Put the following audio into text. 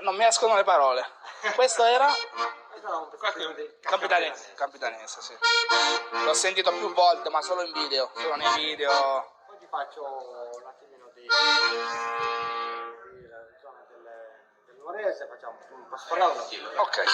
Non mi escono le parole. Questo era? Capitanese. Capitanese, sì. L'ho sentito più volte, ma solo in video, solo nei video. Poi ti faccio un attimino di zona del Nuorese, facciamo un passaporto. Ok.